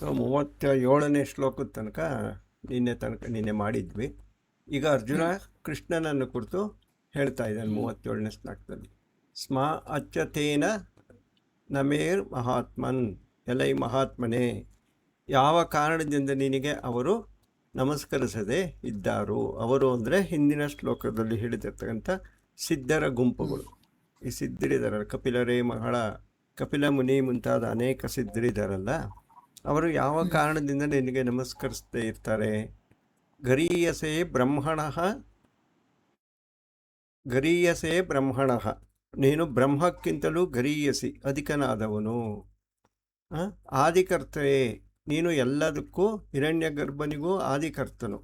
So 37ನೇ ಶ್ಲೋಕದ ತನಕ ನಿನ್ನೆ ಮಾಡಿದ್ವಿ. ಈಗ ಅರ್ಜುನ ಕೃಷ್ಣನನ್ನು ಕುರಿತು ಹೇಳ್ತಾ ಇದ್ದಾನೆ 37ನೇ ಶ್ಲೋಕದಲ್ಲಿ. ಸ್ಮ ಅಚ್ಯತೇನ ನಮೇರ್ ಮಹಾತ್ಮನ್, ಎಲೈ ಮಹಾತ್ಮನೇ, ಯಾವ ಕಾರಣದಿಂದ ನಿನಗೆ ಅವರು ನಮಸ್ಕರಿಸದೆ ಇದ್ದಾರೋ. ಅವರು ಅಂದರೆ ಹಿಂದಿನ ಶ್ಲೋಕದಲ್ಲಿ ಹೇಳಿದಿರ್ತಕ್ಕಂಥ ಸಿದ್ಧರ ಗುಂಪುಗಳು. ಈ ಸಿದ್ಧರಿದಾರಲ್ಲ, ಕಪಿಲರೇ ಮಹಳ, ಕಪಿಲ ಮುನಿ ಮುಂತಾದ ಅನೇಕ ಸಿದ್ಧರಿದಾರಲ್ಲ, ಅವರು ಯಾವ ಕಾರಣದಿಂದ ನಿನಗೆ ನಮಸ್ಕರಿಸದೇ ಇರ್ತಾರೆ. ಗರೀಯಸೇ ಬ್ರಹ್ಮಣ, ನೀನು ಬ್ರಹ್ಮಕ್ಕಿಂತಲೂ ಗರೀಯಸಿ, ಅಧಿಕನಾದವನು. ಆದಿಕರ್ತಯೇ, ನೀನು ಎಲ್ಲದಕ್ಕೂ ಹಿರಣ್ಯ ಗರ್ಭನಿಗೂ ಆದಿಕರ್ತನು,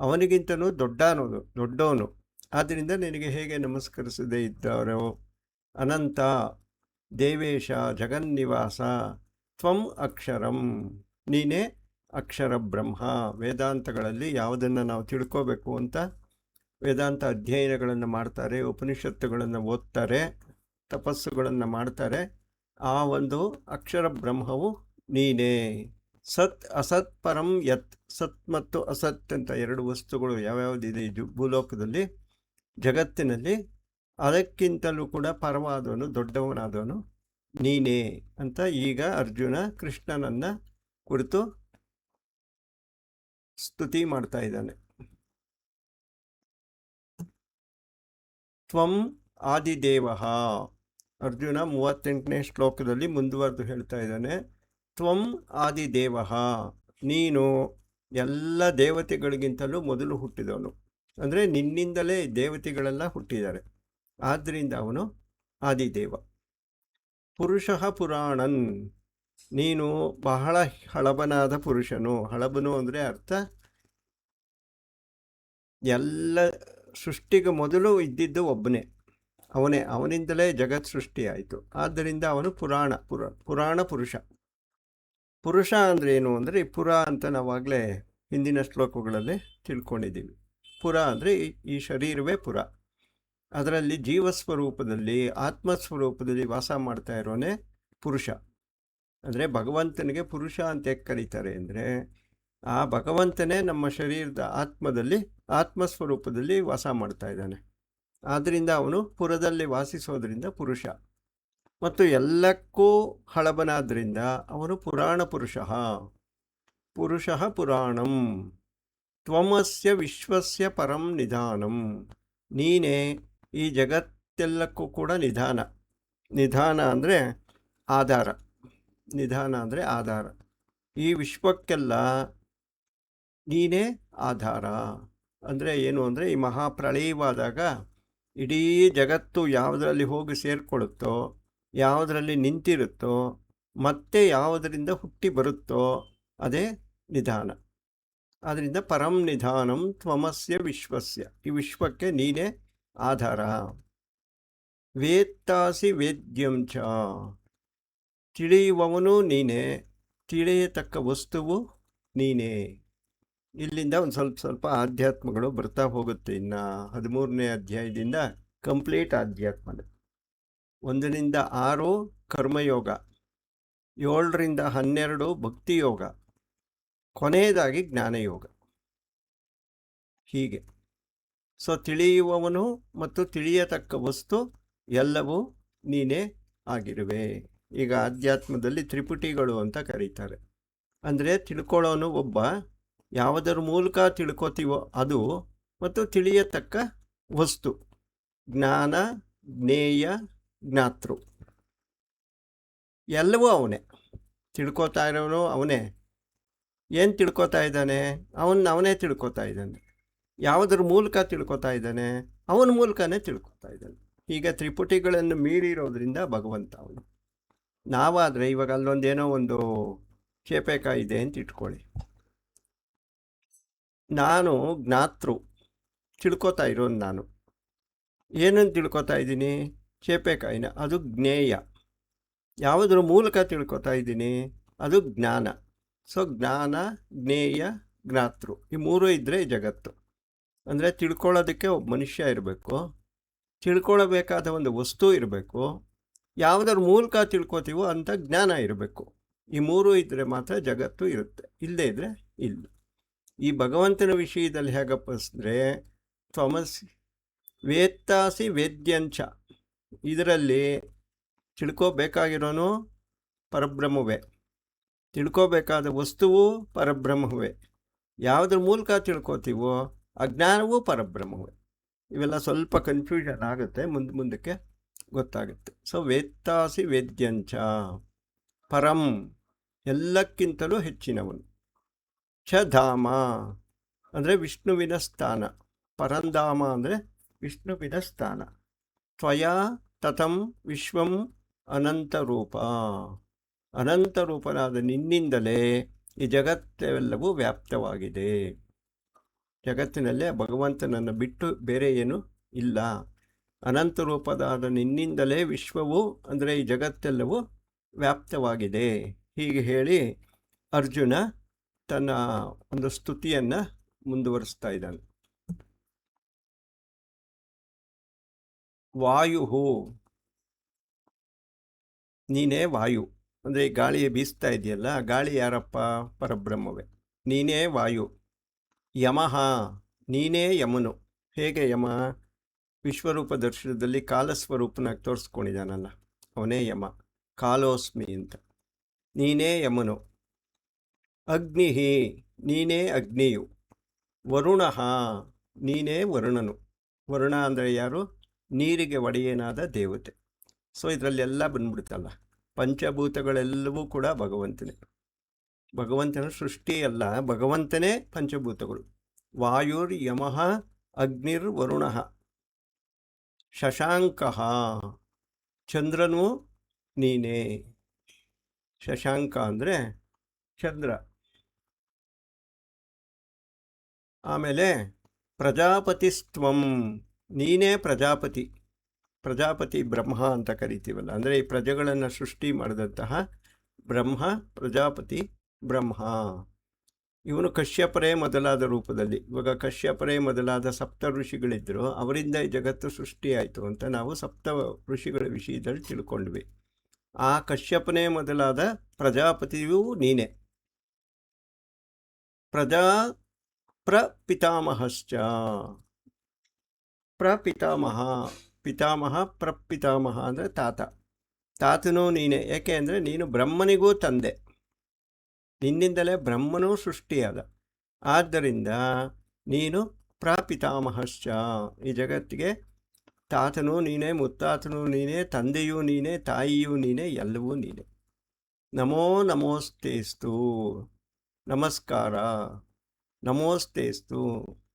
ಅವನಿಗಿಂತಲೂ ದೊಡ್ಡವನು. ಆದ್ದರಿಂದ ನಿನಗೆ ಹೇಗೆ ನಮಸ್ಕರಿಸದೇ ಇದ್ದಾರೋ. ಅನಂತ ದೇವೇಶ ಜಗನ್ನಿವಾಸ ತ್ವಂ ಅಕ್ಷರಂ, ನೀನೇ ಅಕ್ಷರ ಬ್ರಹ್ಮ. ವೇದಾಂತಗಳಲ್ಲಿ ಯಾವುದನ್ನು ನಾವು ತಿಳ್ಕೋಬೇಕು ಅಂತ ವೇದಾಂತ ಅಧ್ಯಯನಗಳನ್ನು ಮಾಡ್ತಾರೆ, ಉಪನಿಷತ್ತುಗಳನ್ನು ಓದ್ತಾರೆ, ತಪಸ್ಸುಗಳನ್ನು ಮಾಡ್ತಾರೆ. ಆ ಒಂದು ಅಕ್ಷರ ಬ್ರಹ್ಮವು ನೀನೇ. ಸತ್ ಅಸತ್ ಪರಂ ಯತ್, ಸತ್ ಮತ್ತು ಅಸತ್ ಅಂತ ಎರಡು ವಸ್ತುಗಳು ಯಾವ್ಯಾವುದಿದೆ ಇದು ಭೂಲೋಕದಲ್ಲಿ, ಜಗತ್ತಿನಲ್ಲಿ, ಅದಕ್ಕಿಂತಲೂ ಕೂಡ ಪರವಾದವನು, ದೊಡ್ಡವನಾದವನು ನೀನೇ ಅಂತ ಈಗ ಅರ್ಜುನ ಕೃಷ್ಣನನ್ನ ಕುರಿತು ಸ್ತುತಿ ಮಾಡ್ತಾ ಇದ್ದಾನೆ. ತ್ವಂ ಆದಿದೇವ, ಅರ್ಜುನ 38ನೇ ಶ್ಲೋಕದಲ್ಲಿ ಮುಂದುವರೆದು ಹೇಳ್ತಾ ಇದ್ದಾನೆ. ತ್ವಂ ಆದಿದೇವ, ನೀನು ಎಲ್ಲ ದೇವತೆಗಳಿಗಿಂತಲೂ ಮೊದಲು ಹುಟ್ಟಿದವನು. ಅಂದರೆ ನಿನ್ನಿಂದಲೇ ದೇವತೆಗಳೆಲ್ಲ ಹುಟ್ಟಿದ್ದಾರೆ, ಆದ್ದರಿಂದ ಅವನು ಆದಿದೇವ. ಪುರುಷಃ ಪುರಾಣನ್, ನೀನು ಬಹಳ ಹಳಬನಾದ ಪುರುಷನು. ಹಳಬನು ಅಂದರೆ ಅರ್ಥ ಎಲ್ಲ ಸೃಷ್ಟಿಗೆ ಮೊದಲು ಇದ್ದಿದ್ದು ಒಬ್ಬನೇ, ಅವನಿಂದಲೇ ಜಗತ್ ಸೃಷ್ಟಿಯಾಯಿತು. ಆದ್ದರಿಂದ ಅವನು ಪುರಾಣ ಪುರುಷ. ಪುರುಷ ಅಂದರೆ ಏನು ಅಂದರೆ, ಪುರ ಅಂತ ನಾವಾಗಲೇ ಹಿಂದಿನ ಶ್ಲೋಕಗಳಲ್ಲಿ ತಿಳ್ಕೊಂಡಿದ್ದೀವಿ. ಪುರ ಅಂದರೆ ಈ ಶರೀರವೇ ಪುರ. ಅದರಲ್ಲಿ ಜೀವಸ್ವರೂಪದಲ್ಲಿ, ಆತ್ಮಸ್ವರೂಪದಲ್ಲಿ ವಾಸ ಮಾಡ್ತಾ ಇರೋನೇ ಪುರುಷ. ಅಂದರೆ ಭಗವಂತನಿಗೆ ಪುರುಷ ಅಂತ ಯಾಕೆ ಕರೀತಾರೆ ಅಂದರೆ, ಆ ಭಗವಂತನೇ ನಮ್ಮ ಶರೀರದ ಆತ್ಮಸ್ವರೂಪದಲ್ಲಿ ವಾಸ ಮಾಡ್ತಾ ಇದ್ದಾನೆ. ಆದ್ದರಿಂದ ಅವನು ಪುರದಲ್ಲಿ ವಾಸಿಸೋದ್ರಿಂದ ಪುರುಷ. ಮತ್ತು ಎಲ್ಲಕ್ಕೂ ಹಳಬನಾದ್ರಿಂದ ಅವನು ಪುರಾಣ ಪುರುಷ ಪುರಾಣಂ. ತ್ವಮಸ್ಯ ವಿಶ್ವಸ್ಯ ಪರಂ ನಿಧಾನಂ, ನೀನೇ ಈ ಜಗತ್ತೆಲ್ಲಕ್ಕೂ ಕೂಡ ನಿಧಾನ ಅಂದರೆ ಆಧಾರ. ಈ ವಿಶ್ವಕ್ಕೆಲ್ಲ ನೀನೇ ಆಧಾರ. ಅಂದರೆ ಏನು ಅಂದರೆ, ಈ ಮಹಾಪ್ರಳಯವಾದಾಗ ಇಡೀ ಜಗತ್ತು ಯಾವುದರಲ್ಲಿ ಹೋಗಿ ಸೇರಿಕೊಳ್ಳುತ್ತೋ, ಯಾವುದರಲ್ಲಿ ನಿಂತಿರುತ್ತೋ, ಮತ್ತೆ ಯಾವುದರಿಂದ ಹುಟ್ಟಿ ಬರುತ್ತೋ ಅದೇ ನಿಧಾನ. ಆದ್ದರಿಂದ ಪರಂ ನಿಧಾನಂ ತ್ವಮಸ್ಯ ವಿಶ್ವಸ್ಯ, ಈ ವಿಶ್ವಕ್ಕೆ ನೀನೇ ಆಧಾರ. ವೇತ್ತಾಸಿ ವೇದ್ಯಂ ಚ, ತಿಳಿಯುವವನು ನೀನೇ, ತಿಳಿಯತಕ್ಕ ವಸ್ತುವು ನೀನೇ. ಇಲ್ಲಿಂದ ಒಂದು ಸ್ವಲ್ಪ ಆಧ್ಯಾತ್ಮಗಳು ಬರ್ತಾ ಹೋಗುತ್ತೆ. ಇನ್ನು 13ನೇ ಅಧ್ಯಾಯದಿಂದ ಕಂಪ್ಲೀಟ್ ಆಧ್ಯಾತ್ಮ. 1ರಿಂದ 6 ಕರ್ಮಯೋಗ, 7ರಿಂದ 12 ಭಕ್ತಿಯೋಗ, ಕೊನೆಯದಾಗಿ ಜ್ಞಾನಯೋಗ. ಹೀಗೆ ಸೊ ತಿಳಿಯುವವನು ಮತ್ತು ತಿಳಿಯತಕ್ಕ ವಸ್ತು ಎಲ್ಲವೂ ನೀನೇ ಆಗಿರುವೆ. ಈಗ ಅಧ್ಯಾತ್ಮದಲ್ಲಿ ತ್ರಿಪುಟಿಗಳು ಅಂತ ಕರೀತಾರೆ. ಅಂದರೆ ತಿಳ್ಕೊಳ್ಳೋನು ಒಬ್ಬ, ಯಾವುದರ ಮೂಲಕ ತಿಳ್ಕೊತೀವೋ ಅದು, ಮತ್ತು ತಿಳಿಯತಕ್ಕ ವಸ್ತು, ಜ್ಞಾನ, ಜ್ಞೇಯ, ಜ್ಞಾತೃ ಎಲ್ಲವೂ ಅವನೇ. ತಿಳ್ಕೊತಾ ಇರೋನು ಅವನೇ. ಏನು ತಿಳ್ಕೊತಾ ಇದ್ದಾನೆ? ಅವನೇ ತಿಳ್ಕೊತಾ ಇದ್ದಾನೆ. ಯಾವುದರ ಮೂಲಕ ತಿಳ್ಕೊತಾ ಇದ್ದಾನೆ? ಅವನ ಮೂಲಕನೇ ತಿಳ್ಕೊತಾ ಇದ್ದಾನೆ. ಈಗ ತ್ರಿಪುಟಿಗಳನ್ನು ಮೀರಿರೋದ್ರಿಂದ ಭಗವಂತ ಅವನು. ನಾವಾದರೆ ಇವಾಗ ಅಲ್ಲೊಂದೇನೋ ಒಂದು ಚೇಪೆಕಾಯಿ ಇದೆ ಅಂತ ಇಟ್ಕೊಳ್ಳಿ. ನಾನು ಜ್ಞಾತೃ, ತಿಳ್ಕೊತಾ ಇರೋನು ನಾನು. ಏನನ್ನು ತಿಳ್ಕೊತಾ ಇದ್ದೀನಿ? ಚೇಪೆಕಾಯಿನ. ಅದು ಜ್ಞೇಯ. ಯಾವುದ್ರ ಮೂಲಕ ತಿಳ್ಕೊತಾ ಇದ್ದೀನಿ? ಅದು ಜ್ಞಾನ. ಸೊ ಜ್ಞಾನ, ಜ್ಞೇಯ, ಜ್ಞಾತೃ ಈ ಮೂರೂ ಇದ್ದರೆ ಜಗತ್ತು. ಅಂದರೆ ತಿಳ್ಕೊಳ್ಳೋದಕ್ಕೆ ಒಬ್ಬ ಮನುಷ್ಯ ಇರಬೇಕು, ತಿಳ್ಕೊಳ್ಳಬೇಕಾದ ಒಂದು ವಸ್ತು ಇರಬೇಕು, ಯಾವುದರ ಮೂಲಕ ತಿಳ್ಕೊತೀವೋ ಅಂತ ಜ್ಞಾನ ಇರಬೇಕು. ಈ ಮೂರು ಇದ್ದರೆ ಮಾತ್ರ ಜಗತ್ತು ಇರುತ್ತೆ, ಇಲ್ಲದೇ ಇದ್ದರೆ ಇಲ್ಲ. ಈ ಭಗವಂತನ ವಿಷಯದಲ್ಲಿ ಹೇಗಪ್ಪ ಅಂದರೆ ತ್ವಮಸಿ ವೇತ್ತಾಸಿ ವೇದ್ಯಂಚ, ಇದರಲ್ಲಿ ತಿಳ್ಕೋಬೇಕಾಗಿರೋನು ಪರಬ್ರಹ್ಮವೇ, ತಿಳ್ಕೋಬೇಕಾದ ವಸ್ತುವು ಪರಬ್ರಹ್ಮವೇ. ಯಾವುದ್ರ ಮೂಲಕ ತಿಳ್ಕೋತೀವೋ ಅಜ್ಞಾನವೂ ಪರಬ್ರಹ್ಮವೇ. ಇವೆಲ್ಲ ಸ್ವಲ್ಪ ಕನ್ಫ್ಯೂಷನ್ ಆಗುತ್ತೆ, ಮುಂದಕ್ಕೆ ಗೊತ್ತಾಗುತ್ತೆ. ಸೊ ವೇತ್ತಾಸಿ ವೇದ್ಯಂಚ ಪರಂ, ಎಲ್ಲಕ್ಕಿಂತಲೂ ಹೆಚ್ಚಿನವನು. ಛ ಧಾಮ ಅಂದರೆ ವಿಷ್ಣುವಿನ ಸ್ಥಾನ, ಪರಂಧಾಮ ಅಂದರೆ ವಿಷ್ಣುವಿನ ಸ್ಥಾನ. ತ್ವಯಾ ತತಂ ವಿಶ್ವಂ ಅನಂತರೂಪ, ಅನಂತರೂಪನಾದ ನಿನ್ನಿಂದಲೇ ಈ ಜಗತ್ತೆಲ್ಲವೂ ವ್ಯಾಪ್ತವಾಗಿದೆ. ಜಗತ್ತಿನಲ್ಲೇ ಭಗವಂತನನ್ನು ಬಿಟ್ಟು ಬೇರೆ ಏನು ಇಲ್ಲ. ಅನಂತರೂಪದಾದ ನಿನ್ನಿಂದಲೇ ವಿಶ್ವವು ಅಂದರೆ ಈ ಜಗತ್ತೆಲ್ಲವೂ ವ್ಯಾಪ್ತವಾಗಿದೆ. ಹೀಗೆ ಹೇಳಿ ಅರ್ಜುನ ತನ್ನ ಒಂದು ಸ್ತುತಿಯನ್ನು ಮುಂದುವರಿಸ್ತಾ ಇದ್ದಾನೆ. ವಾಯು, ನೀನೇ ವಾಯು ಅಂದರೆ ಗಾಳಿ ಬೀಸ್ತಾ ಇದೆಯಲ್ಲ, ಗಾಳಿ ಯಾರಪ್ಪ? ಪರಬ್ರಹ್ಮವೇ. ನೀನೇ ವಾಯು. ಯಮಃ, ನೀನೇ ಯಮನು. ಹೇಗೆ ಯಮ? ವಿಶ್ವರೂಪ ದರ್ಶನದಲ್ಲಿ ಕಾಲಸ್ವರೂಪನಾಗಿ ತೋರಿಸ್ಕೊಂಡಿದ್ದಾನಲ್ಲ, ಅವನೇ ಯಮ. ಕಾಲೋಸ್ಮಿ ಅಂತ. ನೀನೇ ಯಮನು. ಅಗ್ನಿ, ನೀನೇ ಅಗ್ನಿಯು. ವರುಣ, ನೀನೇ ವರುಣನು. ವರುಣ ಅಂದರೆ ಯಾರು? ನೀರಿಗೆ ಒಡೆಯನಾದ ದೇವತೆ. ಸೊ ಇದರಲ್ಲೆಲ್ಲ ಬಂದ್ಬಿಡುತ್ತಲ್ಲ, ಪಂಚಭೂತಗಳೆಲ್ಲವೂ ಕೂಡ ಭಗವಂತನೇ. ಭಗವಂತನ ಸೃಷ್ಟಿಯಲ್ಲ, ಭಗವಂತನೇ ಪಂಚಭೂತಗಳು. ವಾಯುರ್ ಯಮಃ ಅಗ್ನಿರ್ ವರುಣ. ಶಶಾಂಕ, ಚಂದ್ರನು ನೀನೇ. ಶಶಾಂಕ ಅಂದರೆ ಚಂದ್ರ. ಆಮೇಲೆ ಪ್ರಜಾಪತಿಸ್ತ್ವಂ, ನೀನೇ ಪ್ರಜಾಪತಿ. ಪ್ರಜಾಪತಿ ಬ್ರಹ್ಮ ಅಂತ ಕರಿತೀವಲ್ಲ, ಅಂದರೆ ಈ ಪ್ರಜೆಗಳನ್ನು ಸೃಷ್ಟಿ ಮಾಡಿದಂತಹ ಬ್ರಹ್ಮ ಪ್ರಜಾಪತಿ ಬ್ರಹ್ಮ. ಇವನು ಕಶ್ಯಪರೇ ಮೊದಲಾದ ರೂಪದಲ್ಲಿ. ಇವಾಗ ಕಶ್ಯಪರೇ ಮೊದಲಾದ ಸಪ್ತ ಋಷಿಗಳಿದ್ದರು, ಅವರಿಂದ ಈ ಜಗತ್ತು ಸೃಷ್ಟಿಯಾಯಿತು ಅಂತ ನಾವು ಸಪ್ತ ಋಷಿಗಳ ವಿಷಯದಲ್ಲಿ ತಿಳ್ಕೊಂಡ್ವಿ. ಆ ಕಶ್ಯಪನೇ ಮೊದಲಾದ ಪ್ರಜಾಪತಿಯೂ ನೀನೇ. ಪ್ರಜಾ ಪ್ರಪಿತಾಮಹಶ್ಚ, ಪ್ರಪಿತಾಮಹ, ಪಿತಾಮಹ ಪ್ರಪಿತಾಮಹ ಅಂದರೆ ತಾತ. ತಾತನೂ ನೀನೇ. ಏಕೆ ಅಂದರೆ ನೀನು ಬ್ರಹ್ಮನಿಗೂ ತಂದೆ, ನಿನ್ನಿಂದಲೇ ಬ್ರಹ್ಮನೂ ಸೃಷ್ಟಿಯಾದ. ಆದ್ದರಿಂದ ನೀನು ಪ್ರಪಿತಾಮಹಶ್ಚ, ಈ ಜಗತ್ತಿಗೆ ತಾತನೂ ನೀನೇ, ಮುತ್ತಾತನೂ ನೀನೇ, ತಂದೆಯೂ ನೀನೇ, ತಾಯಿಯೂ ನೀನೇ, ಎಲ್ಲವೂ ನೀನೇ. ನಮೋ ನಮೋಸ್ತೇಸ್ತು, ನಮಸ್ಕಾರ. ನಮೋಸ್ತೇಸ್ತು,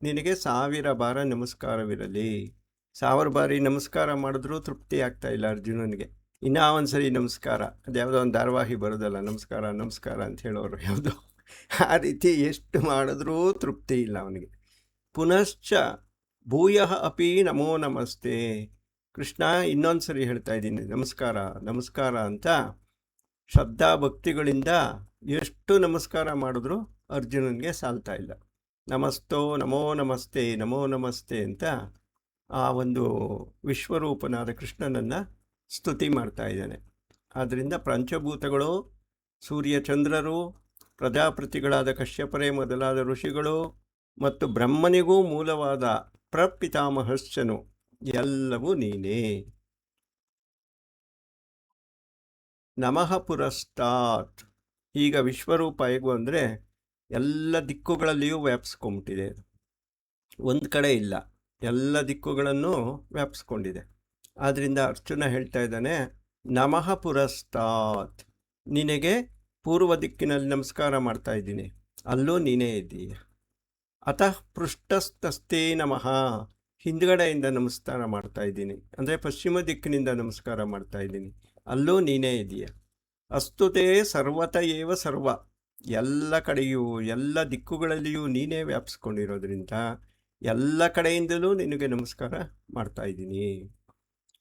ನಿನಗೆ 1000 ಬಾರ ನಮಸ್ಕಾರವಿರಲಿ. 1000 ಬಾರಿ ನಮಸ್ಕಾರ ಮಾಡಿದ್ರೂ ತೃಪ್ತಿ ಆಗ್ತಾ ಇಲ್ಲ ಅರ್ಜುನನಿಗೆ. ಇನ್ನೂ ಒಂದ್ಸರಿ ನಮಸ್ಕಾರ, ಅದ್ಯಾವುದೋ ಒಂದು ಧಾರಾವಾಹಿ ಬರೋದಲ್ಲ, ನಮಸ್ಕಾರ ನಮಸ್ಕಾರ ಅಂತ ಹೇಳೋರು ಯಾವುದೋ, ಆ ರೀತಿ ಎಷ್ಟು ಮಾಡಿದ್ರೂ ತೃಪ್ತಿ ಇಲ್ಲ ಅವನಿಗೆ. ಪುನಶ್ಚ ಭೂಯ ಅಪಿ ನಮೋ ನಮಸ್ತೆ. ಕೃಷ್ಣ, ಇನ್ನೊಂದು ಸರಿ ಹೇಳ್ತಾ ಇದ್ದೀನಿ ನಮಸ್ಕಾರ ನಮಸ್ಕಾರ ಅಂತ. ಶ್ರದ್ಧಾ ಭಕ್ತಿಗಳಿಂದ ಎಷ್ಟು ನಮಸ್ಕಾರ ಮಾಡಿದ್ರೂ ಅರ್ಜುನನಿಗೆ ಸಾಲ್ತಾ ಇಲ್ಲ. ನಮಸ್ತೋ ನಮೋ ನಮಸ್ತೆ ನಮೋ ನಮಸ್ತೆ ಅಂತ ಆ ಒಂದು ವಿಶ್ವರೂಪನಾದ ಕೃಷ್ಣನನ್ನು ಸ್ತುತಿ ಮಾಡ್ತಾ ಇದ್ದಾನೆ. ಆದ್ದರಿಂದ ಪಂಚಭೂತಗಳು, ಸೂರ್ಯಚಂದ್ರರು, ಪ್ರಜಾಪತಿಗಳಾದ ಕಶ್ಯಪರೇ ಮೊದಲಾದ ಋಷಿಗಳು ಮತ್ತು ಬ್ರಹ್ಮನಿಗೂ ಮೂಲವಾದ ಪ್ರಪಿತಾಮಹಶ್ಚನು ಎಲ್ಲವೂ ನೀನೇ. ನಮಃ ಪುರಸ್ತಾತ್. ಈಗ ವಿಶ್ವರೂಪ ಹೇಗೂ ಅಂದರೆ ಎಲ್ಲ ದಿಕ್ಕುಗಳಲ್ಲಿಯೂ ವ್ಯಾಪಿಸ್ಕೊಂಬಿಟ್ಟಿದೆ, ಒಂದು ಕಡೆ ಇಲ್ಲ, ಎಲ್ಲ ದಿಕ್ಕುಗಳನ್ನು ವ್ಯಾಪಿಸ್ಕೊಂಡಿದೆ. ಆದ್ದರಿಂದ ಅರ್ಜುನ ಹೇಳ್ತಾ ಇದ್ದಾನೆ, ನಮಃ ಪುರಸ್ತಾತ್, ನಿನಗೆ ಪೂರ್ವ ದಿಕ್ಕಿನಲ್ಲಿ ನಮಸ್ಕಾರ ಮಾಡ್ತಾ ಇದ್ದೀನಿ, ಅಲ್ಲೂ ನೀನೇ ಇದ್ದೀಯ. ಅತಃ ಪೃಷ್ಠಸ್ತಸ್ತೆ ನಮಃ, ಹಿಂದ್ಗಡೆಯಿಂದ ನಮಸ್ಕಾರ ಮಾಡ್ತಾ ಇದ್ದೀನಿ, ಅಂದರೆ ಪಶ್ಚಿಮ ದಿಕ್ಕಿನಿಂದ ನಮಸ್ಕಾರ ಮಾಡ್ತಾ ಇದ್ದೀನಿ, ಅಲ್ಲೂ ನೀನೇ ಇದೆಯಾ. ಅಸ್ತುತೇ ಸರ್ವತ ಏವ ಸರ್ವ, ಎಲ್ಲ ಕಡೆಯೂ ಎಲ್ಲ ದಿಕ್ಕುಗಳಲ್ಲಿಯೂ ನೀನೇ ವ್ಯಾಪಿಸ್ಕೊಂಡಿರೋದ್ರಿಂದ ಎಲ್ಲ ಕಡೆಯಿಂದಲೂ ನಿನಗೆ ನಮಸ್ಕಾರ ಮಾಡ್ತಾ ಇದ್ದೀನಿ.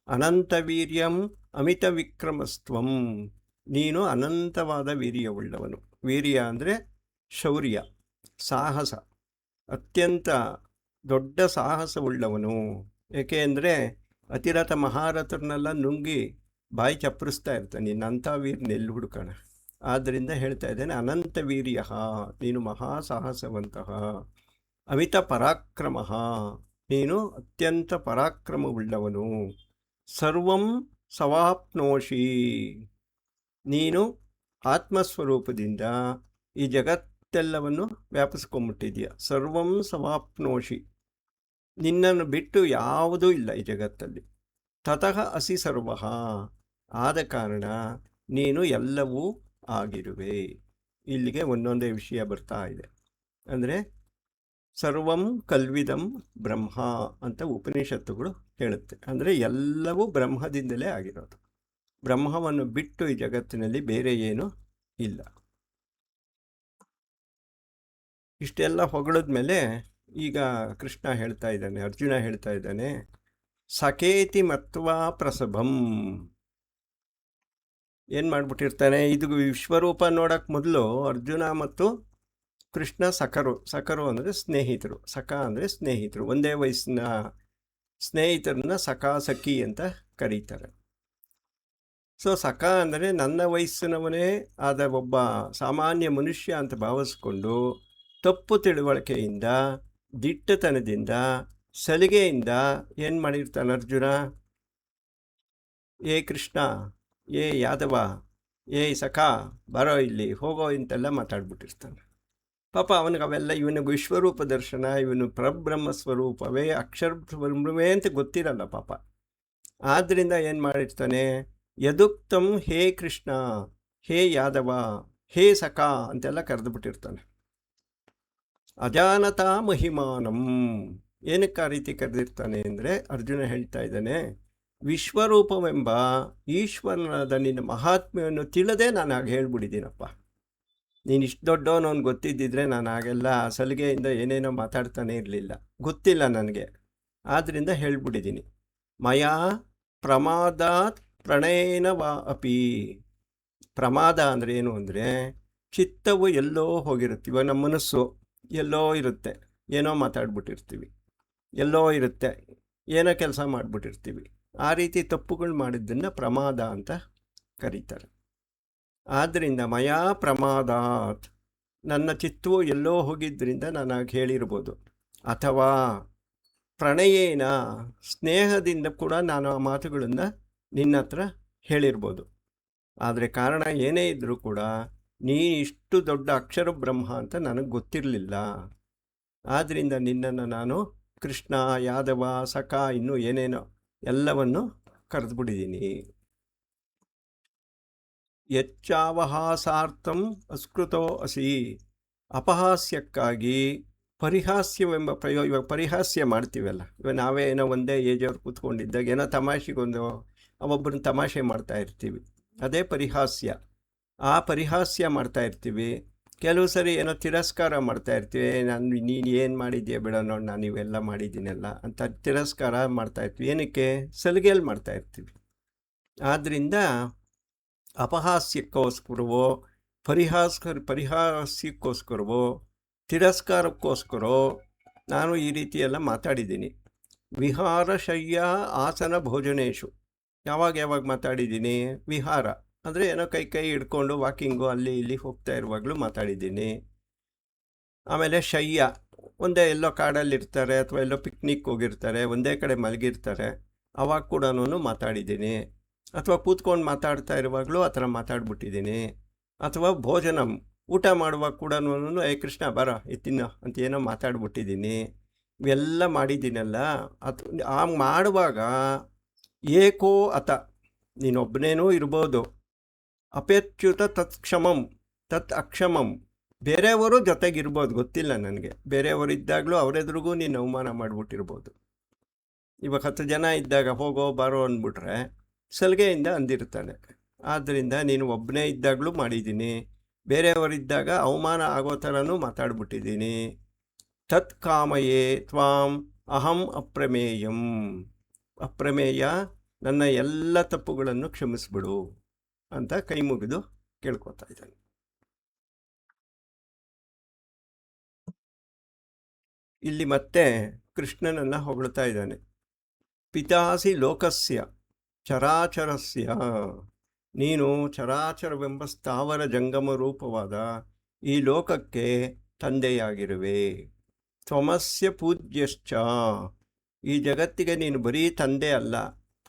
ಅನಂತ ವೀರ್ಯಂ ಅಮಿತ ವಿಕ್ರಮಸ್ತ್ವಂ, ನೀನು ಅನಂತವಾದ ವೀರ್ಯವುಳ್ಳವನು. ವೀರ್ಯ ಅಂದರೆ ಶೌರ್ಯ, ಸಾಹಸ, ಅತ್ಯಂತ ದೊಡ್ಡ ಸಾಹಸವುಳ್ಳವನು. ಏಕೆ ಅಂದರೆ ಅತಿರಥ ಮಹಾರಥರನ್ನೆಲ್ಲ ನುಂಗಿ ಬಾಯಿ ಚಪ್ಪರಿಸ್ತಾ ಇರ್ತಾನೆ. ನಿನ್ನಂಥ ವೀರ್ನೆಲ್ಲಿ ಹುಡುಕೋಣ? ಆದ್ದರಿಂದ ಹೇಳ್ತಾ ಇದ್ದೇನೆ, ಅನಂತ ವೀರ್ಯ, ನೀನು ಮಹಾಸಾಹಸವಂತಹ, ಅಮಿತ ಪರಾಕ್ರಮ, ನೀನು ಅತ್ಯಂತ ಪರಾಕ್ರಮವುಳ್ಳವನು, ಸರ್ವಂ ಸವಾಪ್ನೋಷಿ, ನೀನು ಆತ್ಮಸ್ವರೂಪದಿಂದ ಈ ಜಗತ್ತೆಲ್ಲವನ್ನು ವ್ಯಾಪಿಸ್ಕೊಂಬಿಟ್ಟಿದೀಯ. ಸರ್ವಂ ಸವಾಪ್ನೋಷಿ, ನಿನ್ನನ್ನು ಬಿಟ್ಟು ಯಾವುದೂ ಇಲ್ಲ ಈ ಜಗತ್ತಲ್ಲಿ. ತತಃ ಅಸಿ ಸರ್ವ, ಆದ ಕಾರಣ ನೀನು ಎಲ್ಲವೂ ಆಗಿರುವೆ. ಇಲ್ಲಿಗೆ ಒಂದೊಂದೇ ವಿಷಯ ಬರ್ತಾ ಇದೆ. ಅಂದರೆ ಸರ್ವಂ ಕಲ್ವಿದಂ ಬ್ರಹ್ಮ ಅಂತ ಉಪನಿಷತ್ತುಗಳು ಹೇಳುತ್ತೆ. ಅಂದರೆ ಎಲ್ಲವೂ ಬ್ರಹ್ಮದಿಂದಲೇ ಆಗಿರೋದು. ಬ್ರಹ್ಮವನ್ನು ಬಿಟ್ಟು ಈ ಜಗತ್ತಿನಲ್ಲಿ ಬೇರೆ ಏನೂ ಇಲ್ಲ. ಇಷ್ಟೆಲ್ಲ ಹೊಗಳಿದ್ಮೇಲೆ ಈಗ ಕೃಷ್ಣ ಹೇಳ್ತಾ ಇದ್ದಾನೆ, ಅರ್ಜುನ ಹೇಳ್ತಾ ಇದ್ದಾನೆ, ಸಖೇತಿ ಮತ್ವಾ ಪ್ರಸಭಂ. ಏನು ಮಾಡಿಬಿಟ್ಟಿರ್ತಾನೆ, ಇದು ವಿಶ್ವರೂಪ ನೋಡೋಕ್ಕೆ ಮೊದಲು ಅರ್ಜುನ ಮತ್ತು ಕೃಷ್ಣ ಸಖರು ಅಂದರೆ ಸ್ನೇಹಿತರು, ಸಖ ಅಂದರೆ ಸ್ನೇಹಿತರು, ಒಂದೇ ವಯಸ್ಸಿನ ಸ್ನೇಹಿತರನ್ನ ಸಖಾ ಸಖಿ ಅಂತ ಕರೀತಾರೆ. ಸೊ ಸಖ ಅಂದರೆ ನನ್ನ ವಯಸ್ಸಿನವನೇ ಆದ ಒಬ್ಬ ಸಾಮಾನ್ಯ ಮನುಷ್ಯ ಅಂತ ಭಾವಿಸ್ಕೊಂಡು ತಪ್ಪು ತಿಳುವಳಿಕೆಯಿಂದ, ದಿಟ್ಟತನದಿಂದ, ಸಲಿಗೆಯಿಂದ ಏನು ಮಾಡಿರ್ತಾನೆ ಅರ್ಜುನ, ಏ ಕೃಷ್ಣ, ಏ ಯಾದವ, ಏ ಸಖ, ಬರೋ ಇಲ್ಲಿ, ಹೋಗೋ ಇಂತೆಲ್ಲ ಮಾತಾಡ್ಬಿಟ್ಟಿರ್ತಾನೆ. ಪಾಪ ಅವನಿಗೆ ಅವೆಲ್ಲ, ಇವನಿಗೆ ವಿಶ್ವರೂಪ ದರ್ಶನ, ಇವನು ಪರಬ್ರಹ್ಮ ಸ್ವರೂಪವೇ, ಅಕ್ಷರ ಬ್ರಹ್ಮವೇ ಅಂತ ಗೊತ್ತಿರಲ್ಲ ಪಾಪ. ಆದ್ದರಿಂದ ಏನು ಮಾಡಿರ್ತಾನೆ, ಯದುಕ್ತಂ ಹೇ ಕೃಷ್ಣ, ಹೇ ಯಾದವ, ಹೇ ಸಖ ಅಂತೆಲ್ಲ ಕರೆದುಬಿಟ್ಟಿರ್ತಾನೆ. ಅಜಾನತಾ ಮಹಿಮಾನಂ, ಏನಕ್ಕೆ ಆ ರೀತಿ ಕರೆದಿರ್ತಾನೆ ಅಂದರೆ, ಅರ್ಜುನ ಹೇಳ್ತಾ ಇದ್ದಾನೆ, ವಿಶ್ವರೂಪವೆಂಬ ಈಶ್ವರನಾದ ನಿನ್ನ ಮಹಾತ್ಮೆಯನ್ನು ತಿಳಿದೇ ನಾನು ಹಾಗೆ ಹೇಳ್ಬಿಟ್ಟಿದ್ದೀನಪ್ಪ. ನೀನು ಇಷ್ಟು ದೊಡ್ಡವನವನು ಗೊತ್ತಿದ್ದಿದ್ರೆ ನಾನು ಹಾಗೆಲ್ಲ ಸಲಿಗೆಯಿಂದ ಏನೇನೋ ಮಾತಾಡ್ತಾನೆ ಇರಲಿಲ್ಲ, ಗೊತ್ತಿಲ್ಲ ನನಗೆ, ಆದ್ದರಿಂದ ಹೇಳ್ಬಿಟ್ಟಿದ್ದೀನಿ. ಮಯಾ ಪ್ರಮಾದಾತ್ ಪ್ರಣಯೇನ ವಾ ಅಪಿ. ಪ್ರಮಾದ ಅಂದರೆ ಏನು ಅಂದರೆ, ಚಿತ್ತವು ಎಲ್ಲೋ ಹೋಗಿರುತ್ತೆ. ಇವಾಗ ನಮ್ಮ ಮನಸ್ಸು ಎಲ್ಲೋ ಇರುತ್ತೆ, ಏನೋ ಮಾತಾಡ್ಬಿಟ್ಟಿರ್ತೀವಿ, ಎಲ್ಲೋ ಇರುತ್ತೆ, ಏನೋ ಕೆಲಸ ಮಾಡಿಬಿಟ್ಟಿರ್ತೀವಿ. ಆ ರೀತಿ ತಪ್ಪುಗಳು ಮಾಡಿದ್ದನ್ನು ಪ್ರಮಾದ ಅಂತ ಕರೀತಾರೆ. ಆದ್ದರಿಂದ ಮಯಾ ಪ್ರಮಾದಾತ್, ನನ್ನ ಚಿತ್ತವು ಎಲ್ಲೋ ಹೋಗಿದ್ದರಿಂದ ನಾನು ಹಾಗೆ ಹೇಳಿರ್ಬೋದು. ಅಥವಾ ಪ್ರಣಯೇನ, ಸ್ನೇಹದಿಂದ ಕೂಡ ನಾನು ಆ ಮಾತುಗಳನ್ನು ನಿನ್ನ ಹತ್ರ ಹೇಳಿರ್ಬೋದು. ಆದರೆ ಕಾರಣ ಏನೇ ಇದ್ದರೂ ಕೂಡ ನೀನು ಇಷ್ಟು ದೊಡ್ಡ ಅಕ್ಷರ ಬ್ರಹ್ಮ ಅಂತ ನನಗೆ ಗೊತ್ತಿರಲಿಲ್ಲ. ಆದ್ದರಿಂದ ನಿನ್ನನ್ನು ನಾನು ಕೃಷ್ಣ, ಯಾದವ, ಸಖ, ಇನ್ನೂ ಏನೇನೋ ಎಲ್ಲವನ್ನು ಕರೆದುಬಿಟ್ಟಿದ್ದೀನಿ. ಯಚ್ಚಾವಹಾಸಾರ್ಥಂ ಅಸ್ಕೃತೋ ಅಸಿ, ಅಪಹಾಸ್ಯಕ್ಕಾಗಿ ಪರಿಹಾಸ್ಯವೆಂಬ ಪ್ರಯೋಗ. ಇವಾಗ ಪರಿಹಾಸ್ಯ ಮಾಡ್ತೀವಲ್ಲ, ಇವಾಗ ನಾವೇ ಏನೋ ಒಂದೇ ಏಜವ್ರು ಕೂತ್ಕೊಂಡಿದ್ದಾಗ ಏನೋ ತಮಾಷೆಗೊಂದು ಒಬ್ಬರನ್ನ ತಮಾಷೆ ಮಾಡ್ತಾ ಇರ್ತೀವಿ, ಅದೇ ಪರಿಹಾಸ್ಯ. ಆ ಪರಿಹಾಸ್ಯ ಮಾಡ್ತಾ ಇರ್ತೀವಿ. ಕೆಲವು ಸರಿ ಏನೋ ತಿರಸ್ಕಾರ ಮಾಡ್ತಾ ಇರ್ತೀವಿ, ನೀನು ಏನು ಮಾಡಿದ್ದೀಯ ಬಿಡೋ ನೋಡಿ, ನಾನು ಇವೆಲ್ಲ ಮಾಡಿದ್ದೀನಲ್ಲ ಅಂತ ತಿರಸ್ಕಾರ ಮಾಡ್ತಾ ಇರ್ತೀವಿ. ಏನಕ್ಕೆ? ಸಲಿಗೆಯಲ್ಲಿ ಮಾಡ್ತಾ ಇರ್ತೀವಿ. ಆದ್ದರಿಂದ ಅಪಹಾಸ್ಯಕ್ಕೋಸ್ಕರವೋ, ಪರಿಹಾಸ್ಯಕ್ಕೋಸ್ಕರವೋ, ತಿರಸ್ಕಾರಕ್ಕೋಸ್ಕರ ನಾನು ಈ ರೀತಿಯೆಲ್ಲ ಮಾತಾಡಿದ್ದೀನಿ. ವಿಹಾರ ಶಯ್ಯ ಆಸನ ಭೋಜನೇಶು, ಯಾವಾಗ ಮಾತಾಡಿದ್ದೀನಿ? ವಿಹಾರ ಅಂದರೆ ಏನೋ ಕೈ ಹಿಡ್ಕೊಂಡು ವಾಕಿಂಗು ಅಲ್ಲಿ ಇಲ್ಲಿ ಹೋಗ್ತಾ ಇರುವಾಗಲೂ ಮಾತಾಡಿದ್ದೀನಿ. ಆಮೇಲೆ ಶಯ್ಯ, ಒಂದೇ ಎಲ್ಲೋ ಕಾಡಲ್ಲಿರ್ತಾರೆ ಅಥವಾ ಎಲ್ಲೋ ಪಿಕ್ನಿಕ್ ಹೋಗಿರ್ತಾರೆ, ಒಂದೇ ಕಡೆ ಮಲಗಿರ್ತಾರೆ, ಅವಾಗ ಕೂಡ ಮಾತಾಡಿದ್ದೀನಿ. ಅಥವಾ ಕೂತ್ಕೊಂಡು ಮಾತಾಡ್ತಾ ಇರುವಾಗಲೂ ಆ ಥರ ಮಾತಾಡ್ಬಿಟ್ಟಿದ್ದೀನಿ. ಅಥವಾ ಭೋಜನ, ಊಟ ಮಾಡುವಾಗ ಕೂಡ ಏ ಕೃಷ್ಣ ಬರ ತಿನ್ನೋ ಅಂತ ಏನೋ ಮಾತಾಡ್ಬಿಟ್ಟಿದ್ದೀನಿ. ಇವೆಲ್ಲ ಮಾಡಿದ್ದೀನಲ್ಲ. ಅದು ಆ ಮಾಡುವಾಗ ಏಕೋ ಅತ, ನೀನೊಬ್ಬನೇನೂ ಇರ್ಬೋದು, ಅಪೇಚ್ಯುತ ತತ್ಕ್ಷಮಂ ತತ್ ಅಕ್ಷಮಂ, ಬೇರೆಯವರು ಜೊತೆಗಿರ್ಬೋದು, ಗೊತ್ತಿಲ್ಲ ನನಗೆ. ಬೇರೆಯವರು ಇದ್ದಾಗಲೂ ಅವರೆದುರಿಗೂ ನೀನು ಅವಮಾನ ಮಾಡಿಬಿಟ್ಟಿರ್ಬೋದು. ಇವಾಗ 10 ಜನ ಇದ್ದಾಗ ಹೋಗೋ ಬಾರೋ ಅಂದ್ಬಿಟ್ರೆ ಸಲಿಗೆಯಿಂದ ಅಂದಿರ್ತಾನೆ. ಆದ್ದರಿಂದ ನೀನು ಒಬ್ಬನೇ ಇದ್ದಾಗಲೂ ಮಾಡಿದ್ದೀನಿ, ಬೇರೆಯವರಿದ್ದಾಗ ಅವಮಾನ ಆಗೋ ಥರನೂ ಮಾತಾಡ್ಬಿಟ್ಟಿದ್ದೀನಿ. ತತ್ ಕಾಮಯೇ ತ್ವಾಂ ಅಹಂ ಅಪ್ರಮೇಯಂ, ಅಪ್ರಮೇಯ, ನನ್ನ ಎಲ್ಲ ತಪ್ಪುಗಳನ್ನು ಕ್ಷಮಿಸ್ಬಿಡು ಅಂತ ಕೈ ಮುಗಿದು ಕೇಳ್ಕೊತಾ ಇದ್ದಾನೆ. ಇಲ್ಲಿ ಮತ್ತೆ ಕೃಷ್ಣನನ್ನು ಹೊಗಳ್ತಾ ಇದ್ದಾನೆ. ಪಿತಾಸಿ ಲೋಕಸ್ಯ ಚರಾಚರಸ್ಯ, ನೀನು ಚರಾಚರವೆಂಬ ಸ್ಥಾವರ ಜಂಗಮ ರೂಪವಾದ ಈ ಲೋಕಕ್ಕೆ ತಂದೆಯಾಗಿರುವೆ. ತ್ವಮಸ್ಯ ಪೂಜ್ಯಶ್ಚ, ಈ ಜಗತ್ತಿಗೆ ನೀನು ಬರೀ ತಂದೆ ಅಲ್ಲ,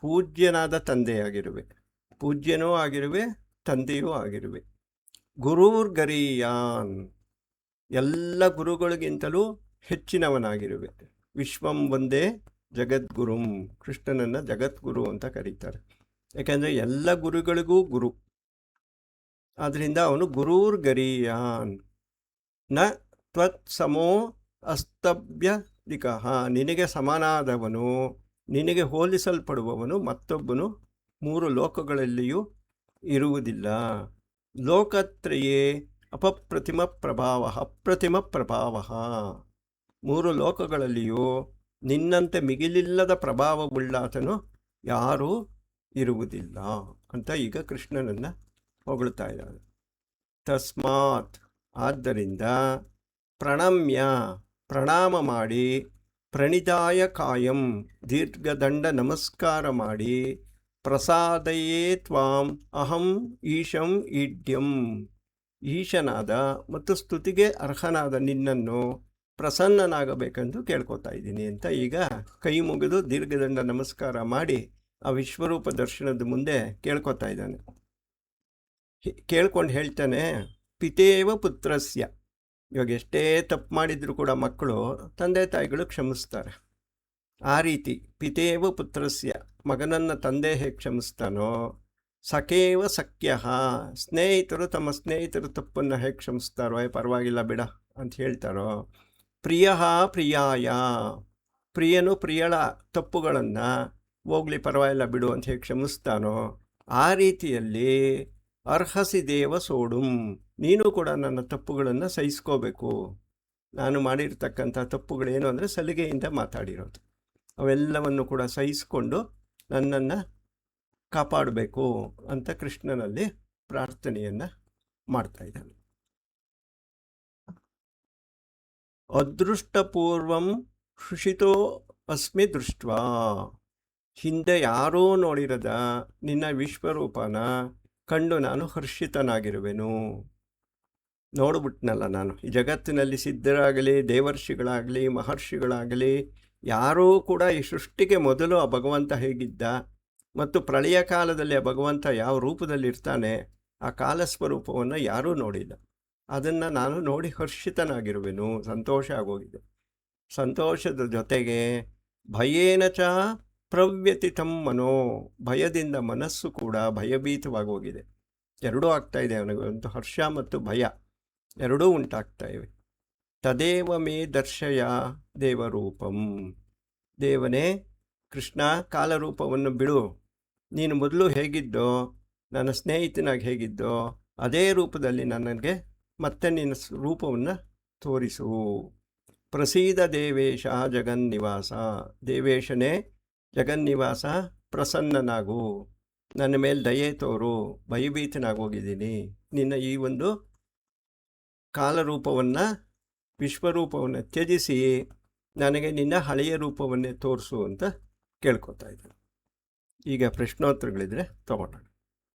ಪೂಜ್ಯನಾದ ತಂದೆಯಾಗಿರುವೆ. ಪೂಜ್ಯನೂ ಆಗಿರುವೆ, ತಂದೆಯೂ ಆಗಿರುವೆ. ಗುರುರ್ಗರೀಯಾನ್, ಎಲ್ಲ ಗುರುಗಳಿಗಿಂತಲೂ ಹೆಚ್ಚಿನವನಾಗಿರುವೆ. ವಿಶ್ವಂ ಒಂದೇ ಜಗದ್ಗುರುಂ, ಕೃಷ್ಣನನ್ನು ಜಗದ್ಗುರು ಅಂತ ಕರೀತಾರೆ. ಯಾಕೆಂದರೆ ಎಲ್ಲ ಗುರುಗಳಿಗೂ ಗುರು. ಆದ್ದರಿಂದ ಅವನು ಗುರುರ್ಗರೀಯಾನ್. ನ ತ್ವತ್ ಸಮೋ ಅಸ್ತಭ್ಯಧಿಕಃ, ನಿನಗೆ ಸಮನಾದವನು, ನಿನಗೆ ಹೋಲಿಸಲ್ಪಡುವವನು ಮತ್ತೊಬ್ಬನು ಮೂರು ಲೋಕಗಳಲ್ಲಿಯೂ ಇರುವುದಿಲ್ಲ. ಲೋಕತ್ರಯೇ ಅಪಪ್ರತಿಮ ಪ್ರಭಾವ, ಮೂರು ಲೋಕಗಳಲ್ಲಿಯೂ ನಿನ್ನಂತೆ ಮಿಗಿಲಿಲ್ಲದ ಪ್ರಭಾವವುಳ್ಳಾತನು ಯಾರೂ ಇರುವುದಿಲ್ಲ ಅಂತ ಈಗ ಕೃಷ್ಣನನ್ನು ಹೊಗಳ್ತಾ ಇದ್ದಾನೆ. ತಸ್ಮಾತ್, ಆದ್ದರಿಂದ ಪ್ರಣಮ್ಯ, ಪ್ರಣಾಮ ಮಾಡಿ, ಪ್ರಣಿಧಾಯ ಕಾಯಂ, ದೀರ್ಘದಂಡ ನಮಸ್ಕಾರ ಮಾಡಿ, ಪ್ರಸಾದಯೇ ತ್ವಾಂ ಅಹಂ ಈಶಂ ಈಡ್ಯಂ, ಈಶನಾದ ಮತ್ತು ಸ್ತುತಿಗೆ ಅರ್ಹನಾದ ನಿನ್ನನ್ನು ಪ್ರಸನ್ನನಾಗಬೇಕೆಂದು ಕೇಳ್ಕೊತಾ ಇದ್ದೀನಿ ಅಂತ ಈಗ ಕೈ ಮುಗಿದು ದೀರ್ಘದಂಡ ನಮಸ್ಕಾರ ಮಾಡಿ ಆ ವಿಶ್ವರೂಪ ದರ್ಶನದ ಮುಂದೆ ಕೇಳ್ಕೊತಾ ಇದ್ದಾನೆ. ಕೇಳ್ಕೊಂಡು ಹೇಳ್ತಾನೆ, ಪಿತೇವ ಪುತ್ರಸ್ಯ. ಇವಾಗ ಎಷ್ಟೇ ತಪ್ಪು ಮಾಡಿದರೂ ಕೂಡ ಮಕ್ಕಳು ತಂದೆ ತಾಯಿಗಳು ಕ್ಷಮಿಸ್ತಾರೆ. ಆ ರೀತಿ ಪಿತೇವ ಪುತ್ರಸ್ಯ, ಮಗನನ್ನು ತಂದೆ ಹೇಗೆ ಕ್ಷಮಿಸ್ತಾನೋ, ಸಖೇವ ಸಖ್ಯ, ಸ್ನೇಹಿತರು ತಮ್ಮ ಸ್ನೇಹಿತರು ತಪ್ಪನ್ನು ಹೇಗೆ ಕ್ಷಮಿಸ್ತಾರೋ, ಪರವಾಗಿಲ್ಲ ಬಿಡ ಅಂತ ಹೇಳ್ತಾರೋ, ಪ್ರಿಯ ಪ್ರಿಯಾಯ, ಪ್ರಿಯನು ಪ್ರಿಯಳ ತಪ್ಪುಗಳನ್ನು ಹೋಗ್ಲಿ ಪರವಾಗಿಲ್ಲ ಬಿಡು ಅಂತ ಹೇಗೆ ಕ್ಷಮಿಸ್ತಾನೋ, ಆ ರೀತಿಯಲ್ಲಿ ಅರ್ಹಸಿ ದೇವ ಸೋಡುಂ, ನೀನು ಕೂಡ ನನ್ನ ತಪ್ಪುಗಳನ್ನು ಸಹಿಸ್ಕೋಬೇಕು. ನಾನು ಮಾಡಿರ್ತಕ್ಕಂಥ ತಪ್ಪುಗಳೇನು ಅಂದರೆ ಸಲಿಗೆಯಿಂದ ಮಾತಾಡಿರೋದು, ಅವೆಲ್ಲವನ್ನು ಕೂಡ ಸಹಿಸ್ಕೊಂಡು ನನ್ನನ್ನು ಕಾಪಾಡಬೇಕು ಅಂತ ಕೃಷ್ಣನಲ್ಲಿ ಪ್ರಾರ್ಥನೆಯನ್ನು ಮಾಡ್ತಾ ಇದ್ದಾನೆ. ಅದೃಷ್ಟಪೂರ್ವಂ ಹೃಷಿತೋ ಅಸ್ಮಿ ದೃಷ್ಟ್ವಾ, ಹಿಂದೆ ಯಾರೂ ನೋಡಿರದ ನಿನ್ನ ವಿಶ್ವರೂಪನ ಕಂಡು ನಾನು ಹರ್ಷಿತನಾಗಿರುವೆನು. ನೋಡ್ಬಿಟ್ನಲ್ಲ ನಾನು, ಈ ಜಗತ್ತಿನಲ್ಲಿ ಸಿದ್ಧರಾಗಲಿ, ದೇವರ್ಷಿಗಳಾಗಲಿ, ಮಹರ್ಷಿಗಳಾಗಲಿ ಯಾರೂ ಕೂಡ ಈ ಸೃಷ್ಟಿಗೆ ಮೊದಲು ಆ ಭಗವಂತ ಹೇಗಿದ್ದ ಮತ್ತು ಪ್ರಳಯ ಕಾಲದಲ್ಲಿ ಆ ಭಗವಂತ ಯಾವ ರೂಪದಲ್ಲಿರ್ತಾನೆ, ಆ ಕಾಲಸ್ವರೂಪವನ್ನು ಯಾರೂ ನೋಡಿಲ್ಲ. ಅದನ್ನು ನಾನು ನೋಡಿ ಹರ್ಷಿತನಾಗಿರುವೆನು, ಸಂತೋಷ ಆಗೋಗಿದೆ. ಸಂತೋಷದ ಜೊತೆಗೆ ಭಯೇನ ಚ ಪ್ರವ್ಯತಿತಂ ಮನೋ, ಭಯದಿಂದ ಮನಸ್ಸು ಕೂಡ ಭಯಭೀತವಾಗೋಗಿದೆ. ಎರಡೂ ಆಗ್ತಾ ಇದೆ ಅವನಿಗೆ, ಒಂದು ಹರ್ಷ ಮತ್ತು ಭಯ ಎರಡೂ ಉಂಟಾಗ್ತಾ ಇವೆ. ತದೇವ ಮೇ ದರ್ಶಯ ದೇವರೂಪಂ, ದೇವನೇ ಕೃಷ್ಣ ಕಾಲರೂಪವನ್ನು ಬಿಡು, ನೀನು ಮೊದಲು ಹೇಗಿದ್ದೋ, ನನ್ನ ಸ್ನೇಹಿತನಾಗಿ ಹೇಗಿದ್ದೋ ಅದೇ ರೂಪದಲ್ಲಿ ನನಗೆ ಮತ್ತೆ ನಿನ್ನ ರೂಪವನ್ನು ತೋರಿಸು. ಪ್ರಸೀದ ದೇವೇಶ ಜಗನ್ನಿವಾಸ, ದೇವೇಶನೇ ಜಗನ್ನಿವಾಸ ಪ್ರಸನ್ನನಾಗು, ನನ್ನ ಮೇಲೆ ದಯೆ ತೋರು, ಭಯಭೀತನಾಗೋಗಿದ್ದೀನಿ. ನಿನ್ನ ಈ ಒಂದು ಕಾಲರೂಪವನ್ನು, ವಿಶ್ವರೂಪವನ್ನು ತ್ಯಜಿಸಿ ನನಗೆ ನಿನ್ನ ಹಳೆಯ ರೂಪವನ್ನೇ ತೋರಿಸು ಅಂತ ಕೇಳ್ಕೊತಾ ಇದ್ದರು. ಈಗ ಪ್ರಶ್ನೋತ್ತರಗಳಿದ್ರೆ ತಗೊಳ್ಳೋಣ.